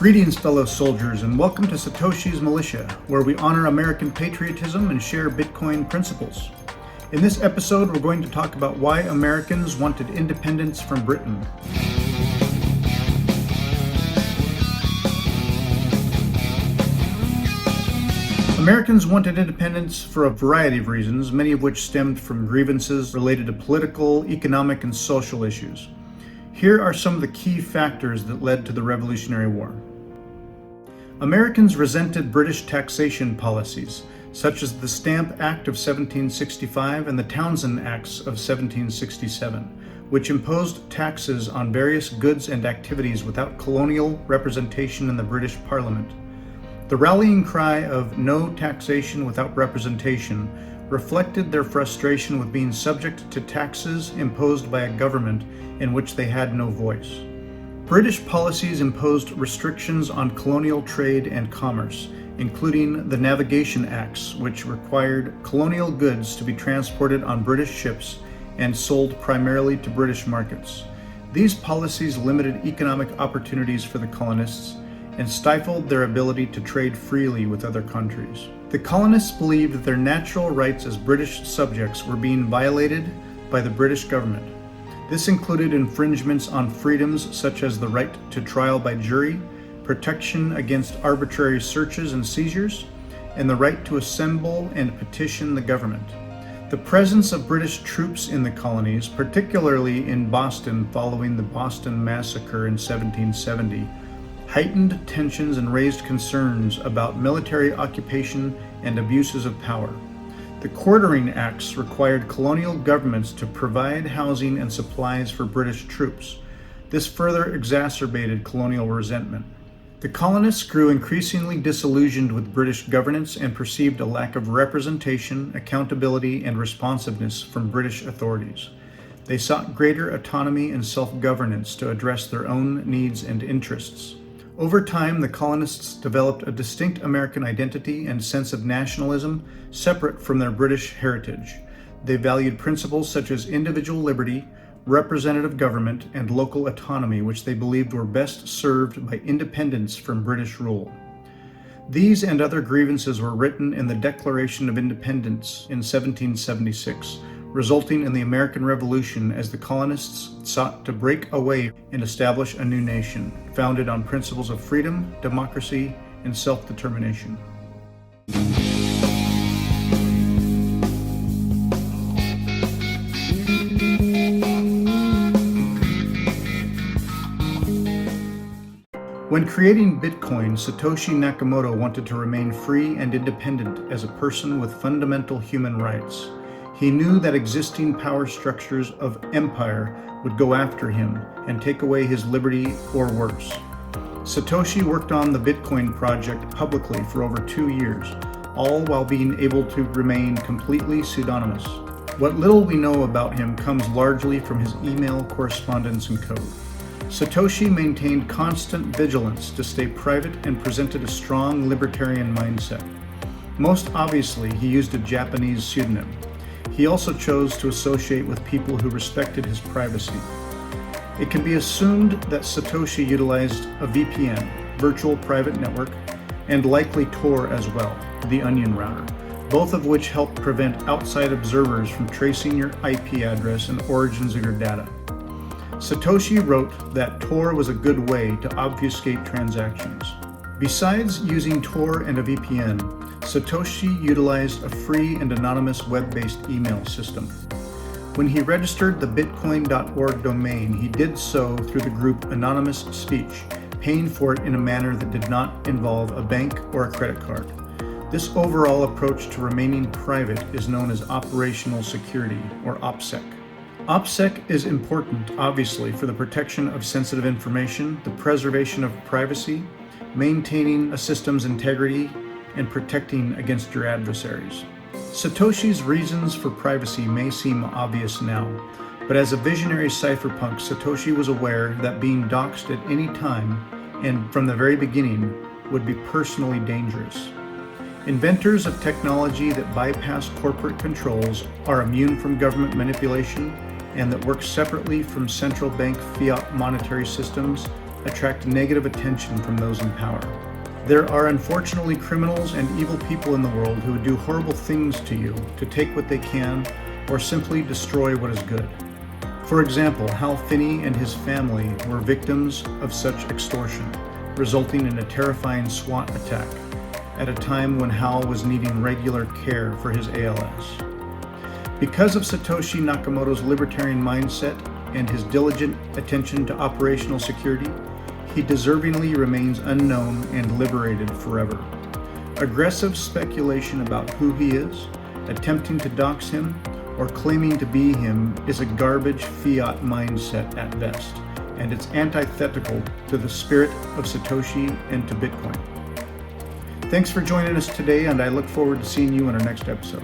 Greetings, fellow soldiers, and welcome to Satoshi's Militia, where we honor American patriotism and share Bitcoin principles. In this episode, we're going to talk about why Americans wanted independence from Britain. Americans wanted independence for a variety of reasons, many of which stemmed from grievances related to political, economic, and social issues. Here are some of the key factors that led to the Revolutionary War. Americans resented British taxation policies, such as the Stamp Act of 1765 and the Townshend Acts of 1767, which imposed taxes on various goods and activities without colonial representation in the British Parliament. The rallying cry of "no taxation without representation" reflected their frustration with being subject to taxes imposed by a government in which they had no voice. British policies imposed restrictions on colonial trade and commerce, including the Navigation Acts, which required colonial goods to be transported on British ships and sold primarily to British markets. These policies limited economic opportunities for the colonists and stifled their ability to trade freely with other countries. The colonists believed that their natural rights as British subjects were being violated by the British government. This included infringements on freedoms such as the right to trial by jury, protection against arbitrary searches and seizures, and the right to assemble and petition the government. The presence of British troops in the colonies, particularly in Boston following the Boston Massacre in 1770, heightened tensions and raised concerns about military occupation and abuses of power. The Quartering Acts required colonial governments to provide housing and supplies for British troops. This further exacerbated colonial resentment. The colonists grew increasingly disillusioned with British governance and perceived a lack of representation, accountability, and responsiveness from British authorities. They sought greater autonomy and self-governance to address their own needs and interests. Over time, the colonists developed a distinct American identity and sense of nationalism separate from their British heritage. They valued principles such as individual liberty, representative government, and local autonomy, which they believed were best served by independence from British rule. These and other grievances were written in the Declaration of Independence in 1776, resulting in the American Revolution as the colonists sought to break away and establish a new nation, founded on principles of freedom, democracy, and self-determination. When creating Bitcoin, Satoshi Nakamoto wanted to remain free and independent as a person with fundamental human rights. He knew that existing power structures of empire would go after him and take away his liberty or worse. Satoshi worked on the Bitcoin project publicly for over 2 years, all while being able to remain completely pseudonymous. What little we know about him comes largely from his email correspondence and code. Satoshi maintained constant vigilance to stay private and presented a strong libertarian mindset. Most obviously, he used a Japanese pseudonym. He also chose to associate with people who respected his privacy. It can be assumed that Satoshi utilized a VPN, virtual private network, and likely Tor as well, the onion router, both of which help prevent outside observers from tracing your IP address and origins of your data. Satoshi wrote that Tor was a good way to obfuscate transactions. Besides using Tor and a VPN, Satoshi utilized a free and anonymous web-based email system. When he registered the bitcoin.org domain, he did so through the group Anonymous Speech, paying for it in a manner that did not involve a bank or a credit card. This overall approach to remaining private is known as operational security, or OPSEC. OPSEC is important, obviously, for the protection of sensitive information, the preservation of privacy, maintaining a system's integrity, and protecting against your adversaries. Satoshi's reasons for privacy may seem obvious now, but as a visionary cypherpunk, Satoshi was aware that being doxxed at any time, and from the very beginning, would be personally dangerous. Inventors of technology that bypass corporate controls are immune from government manipulation and that work separately from central bank fiat monetary systems attract negative attention from those in power. There are unfortunately criminals and evil people in the world who would do horrible things to you to take what they can or simply destroy what is good. For example, Hal Finney and his family were victims of such extortion, resulting in a terrifying SWAT attack at a time when Hal was needing regular care for his ALS. Because of Satoshi Nakamoto's libertarian mindset and his diligent attention to operational security, he deservingly remains unknown and liberated forever. Aggressive speculation about who he is, attempting to dox him, or claiming to be him is a garbage fiat mindset at best, and it's antithetical to the spirit of Satoshi and to Bitcoin. Thanks for joining us today, and I look forward to seeing you in our next episode.